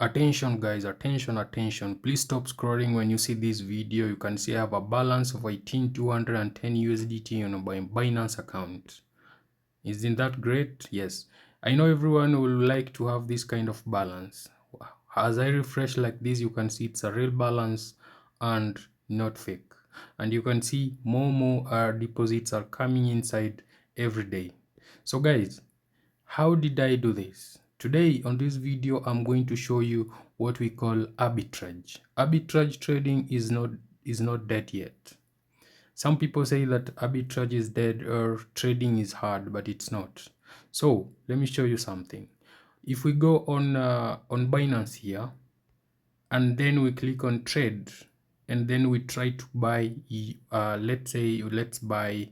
Attention guys, attention, please stop scrolling when you see this video. You can see I have a balance of 18,210 USDT on my Binance account. Isn't that great? Yes, I know everyone will like to have this kind of balance. As I refresh like this, you can see it's a real balance and not fake, and you can see more deposits are coming inside every day. So guys, how did I do this? Today on this video, I'm going to show you what we call arbitrage. Arbitrage trading is not dead yet. Some people say that arbitrage is dead or trading is hard, but it's not. So let me show you something. If we go on Binance here, and then we click on trade, and then we try to buy, let's buy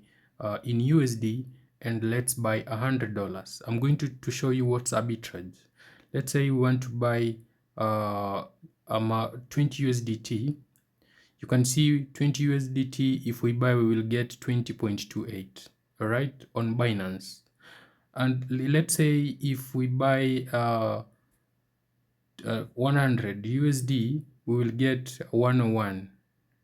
in USD, and let's buy $100. I'm going to show you what's arbitrage. Let's say we want to buy 20 USDT. You can see 20 USDT, if we buy, we will get 20.28, all right, on Binance. And let's say if we buy 100 USD, we will get 101.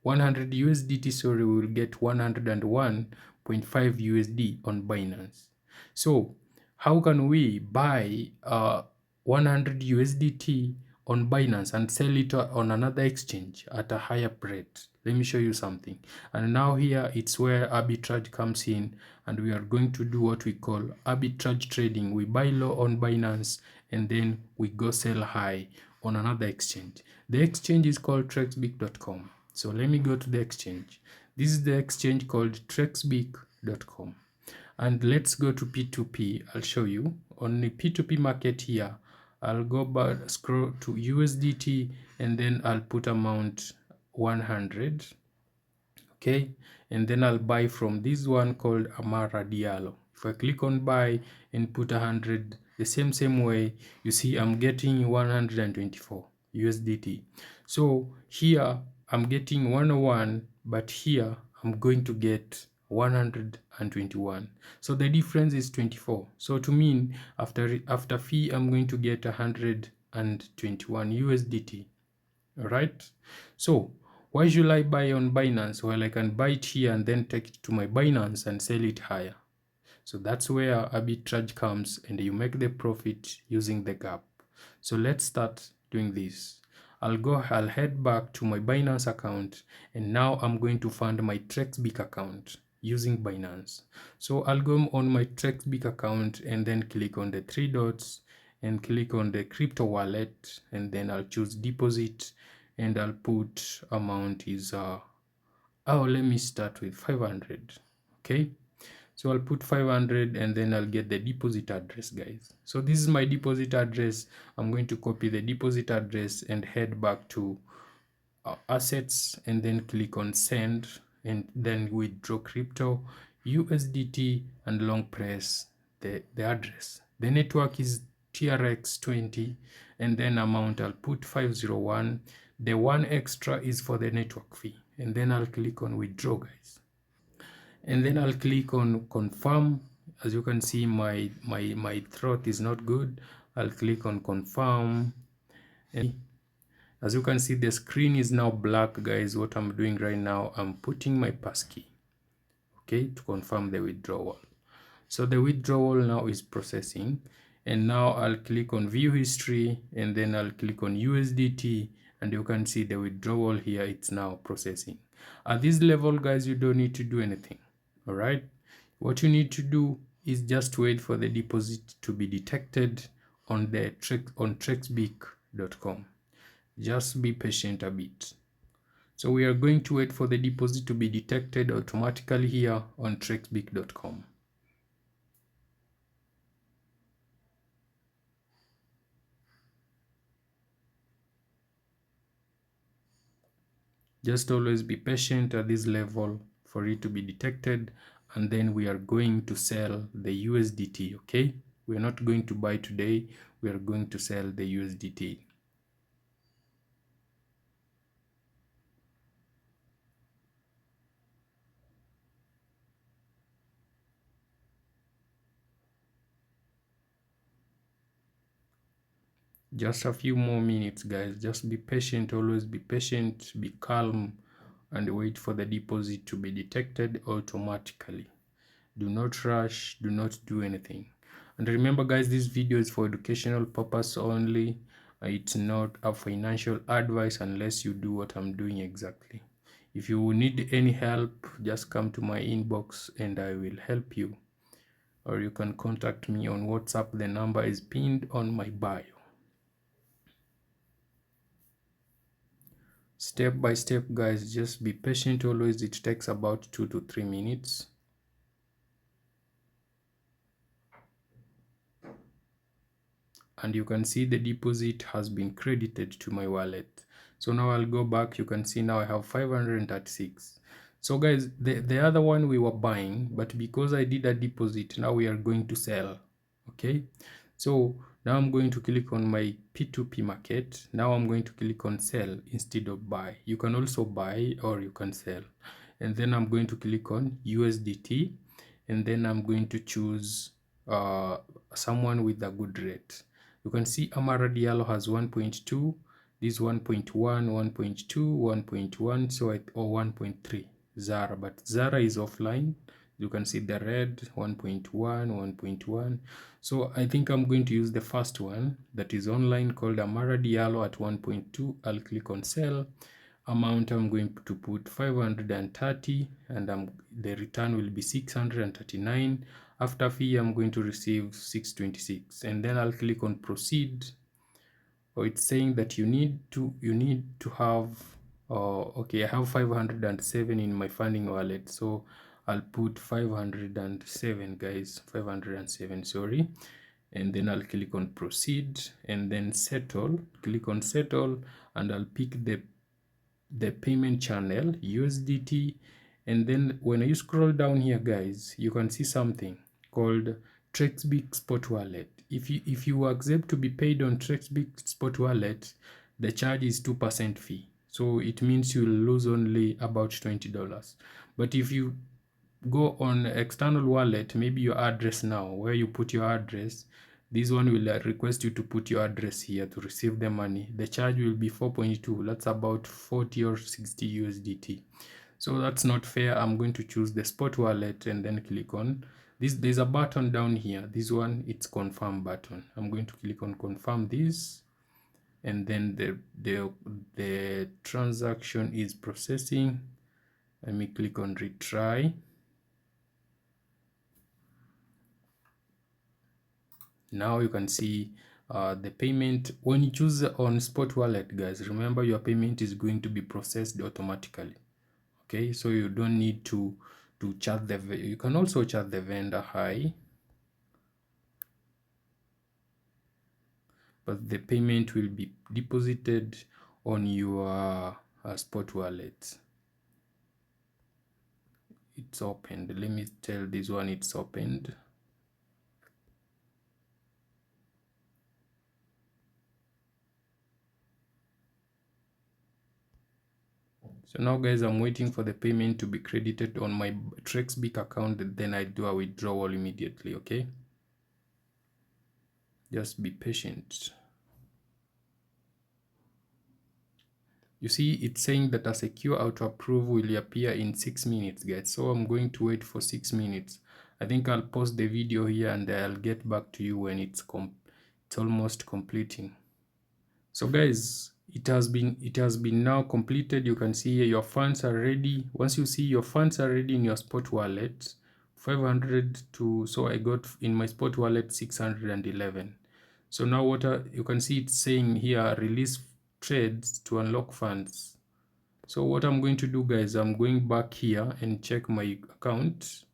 100 USDT, sorry, we will get 101.5 USD on Binance. So how can we buy 100 USDT on Binance and sell it on another exchange at a higher rate? Let me show you something. And now here it's where arbitrage comes in, and we are going to do what we call arbitrage trading. We buy low on Binance and then we go sell high on another exchange. The exchange is called Trexbic.com. So let me go to the exchange. This is the exchange called Trexbic.com. And let's go to P2P. I'll show you. On the P2P market here, I'll go back, scroll to USDT, and then I'll put amount 100. Okay, and then I'll buy from this one called Amara Diallo. If I click on buy and put 100, the same way, you see I'm getting 124 USDT. So here I'm getting 101, but here I'm going to get 121. So the difference is 24. So to mean after fee, I'm going to get 121 USDT. All right. So why should I buy on Binance? Well, I can buy it here and then take it to my Binance and sell it higher. So that's where arbitrage comes, and you make the profit using the gap. So let's start doing this. I'll head back to my Binance account, and now I'm going to fund my Trexbic account using Binance. So I'll go on my Trexbic account and then click on the three dots and click on the crypto wallet, and then I'll choose deposit, and I'll put amount is let me start with 500. Okay, so I'll put 500 and then I'll get the deposit address, guys. So this is my deposit address. I'm going to copy the deposit address and head back to assets, and then click on send, and then withdraw crypto USDT, and long press the address. The network is TRX20, and then amount I'll put 501. The one extra is for the network fee, and then I'll click on withdraw, guys, and then I'll click on confirm. As you can see, my throat is not good. I'll click on confirm, and as you can see, the screen is now black, guys. What I'm doing right now, I'm putting my passkey, okay, to confirm the withdrawal. So the withdrawal now is processing, and now I'll click on view history, and then I'll click on USDT, and you can see the withdrawal here. It's now processing. At this level, guys, you don't need to do anything. All right, what you need to do is just wait for the deposit to be detected on the Trexbic.com. Just be patient a bit. So we are going to wait for the deposit to be detected automatically here on Trexbic.com. Just always be patient at this level for it to be detected, and then we are going to sell the USDT, okay? We are not going to buy today, we are going to sell the USDT. Just a few more minutes, guys. Just be patient, always be patient, be calm, and wait for the deposit to be detected automatically. Do not rush, do not do anything. And remember, guys, this video is for educational purpose only. It's not a financial advice unless you do what I'm doing exactly. If you need any help, just come to my inbox and I will help you. Or you can contact me on WhatsApp. The number is pinned on my bio. Step by step, guys, just be patient always. It takes about 2 to 3 minutes. And you can see the deposit has been credited to my wallet. So now I'll go back. You can see now I have 536. So guys, the other one we were buying, but because I did a deposit, now we are going to sell. Okay, so now I'm going to click on my P2P market. Now I'm going to click on sell instead of buy. You can also buy or you can sell. And then I'm going to click on USDT, and then I'm going to choose someone with a good rate. You can see Amara Diallo has 1.2, this 1.1, 1.2, 1.1, so or 1.3 Zara, but Zara is offline. You can see the red 1.1, 1.1. So I think I'm going to use the first one that is online called Amara Diallo at 1.2. I'll click on sell. Amount I'm going to put 530, and the return will be 639. After fee I'm going to receive 626, and then I'll click on proceed. It's saying that you need to have okay, I have 507 in my funding wallet, so I'll put 507, guys, 507, sorry. And then I'll click on proceed and then settle. Click on settle, and I'll pick the payment channel USDT. And then when you scroll down here, guys, you can see something called Trexbic Spot Wallet. If you accept to be paid on Trexbic Spot Wallet, the charge is 2% fee, so it means you'll lose only about $20. But if you go on external wallet, maybe your address now, where you put your address, this one will request you to put your address here to receive the money. The charge will be 4.2. That's about 40 or 60 USDT. So that's not fair. I'm going to choose the spot wallet and then click on this. There's a button down here. This one, it's confirm button. I'm going to click on confirm this, and then the transaction is processing. Let me click on retry. Now you can see the payment. When you choose on spot wallet, guys, remember your payment is going to be processed automatically. Okay, so you don't need to charge you can also charge the vendor high, but the payment will be deposited on your spot wallet. It's opened. Let me tell this one it's opened. So now, guys, I'm waiting for the payment to be credited on my Trexbic account, and then I do a withdrawal immediately. Okay, just be patient. You see, it's saying that a secure auto approve will appear in 6 minutes, guys. So I'm going to wait for 6 minutes. I think I'll pause the video here and I'll get back to you when it's almost completing. So guys, it has been now completed. You can see here your funds are ready. Once you see your funds are ready in your spot wallet, 500 to, so I got in my spot wallet 611. So now you can see it's saying here release trades to unlock funds. So what I'm going to do, guys, I'm going back here and check my account.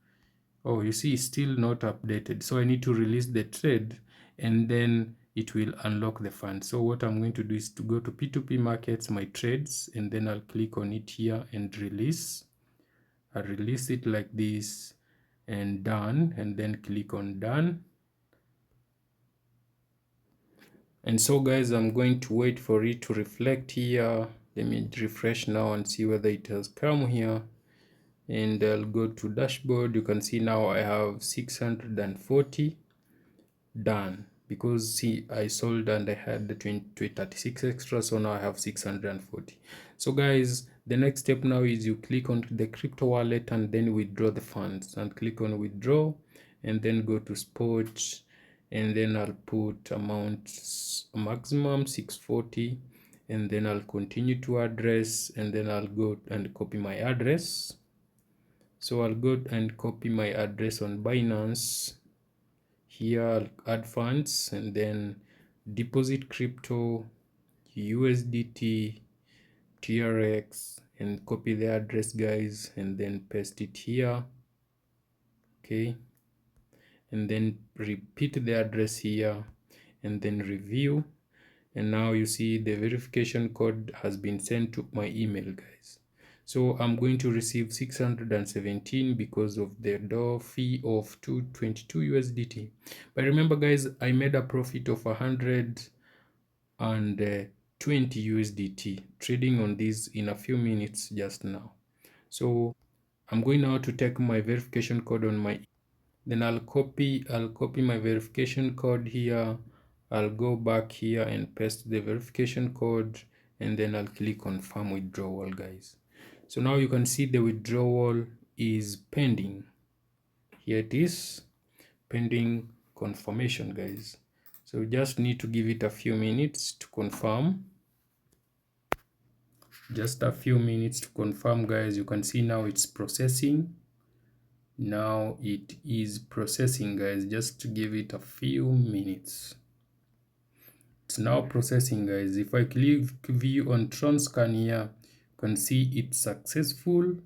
Oh, you see, it's still not updated, so I need to release the trade and then it will unlock the fund. So what I'm going to do is to go to P2P markets, my trades, and then I'll click on it here and release. I'll release it like this and done, and then click on done. And so, guys, I'm going to wait for it to reflect here. Let me refresh now and see whether it has come here. And I'll go to dashboard. You can see now I have 640 done. because see, I sold and I had the 36 extra, so now I have 640. So guys, the next step now is you click on the crypto wallet and then withdraw the funds, and click on withdraw and then go to spot, and then I'll put amount maximum 640, and then I'll continue to address, and then I'll go and copy my address. So I'll go and copy my address on Binance. Here I'll add funds and then deposit crypto USDT TRX, and copy the address guys, and then paste it here. Okay, and then repeat the address here, and then review, and now you see the verification code has been sent to my email guys. So I'm going to receive 617 because of the door fee of 222 USDT. But remember guys, I made a profit of 120 USDT trading on this in a few minutes just now. So I'm going now to take my verification code on my, then I'll copy my verification code here. I'll go back here and paste the verification code, and then I'll click on confirm withdrawal guys. So now you can see the withdrawal is pending. Here it is, pending confirmation guys. So just need to give it a few minutes to confirm. Just a few minutes to confirm guys. You can see now it's processing. Now it is processing guys, just to give it a few minutes. It's now processing guys. If I click view on Tronscan here, you can see it's successful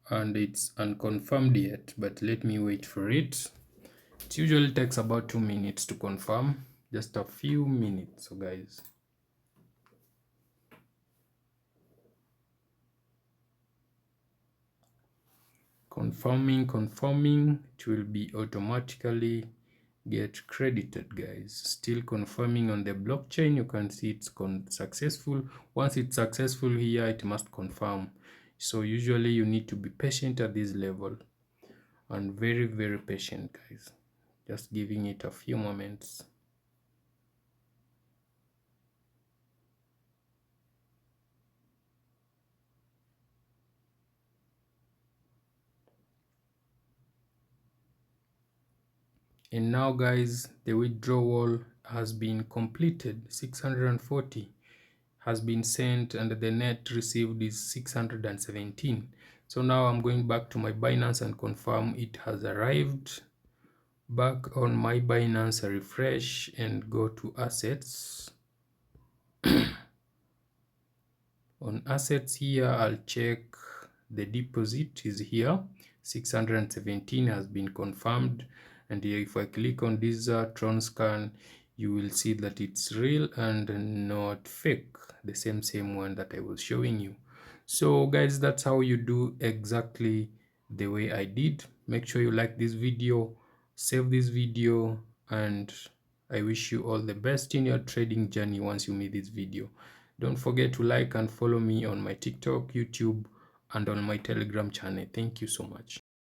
and it's unconfirmed yet, but let me wait for it. It usually takes about 2 minutes to confirm, just a few minutes. So guys, confirming, it will be automatically get credited guys. Still confirming on the blockchain. You can see it's successful. Once it's successful here, it must confirm. So usually you need to be patient at this level, and very patient guys. Just giving it a few moments. And now guys, the withdrawal has been completed. 640 has been sent, and the net received is 617. So now I'm going back to my Binance and confirm it has arrived. Back on my Binance, I refresh and go to assets. On assets here, I'll check the deposit is here. 617 has been confirmed, and here if I click on this Tronscan, you will see that it's real and not fake, the same one that I was showing you. So guys, that's how you do exactly the way I did. Make sure you like this video, save this video, and I wish you all the best in your trading journey once you meet this video. Don't forget to like and follow me on my TikTok, YouTube, and on my Telegram channel. Thank you so much.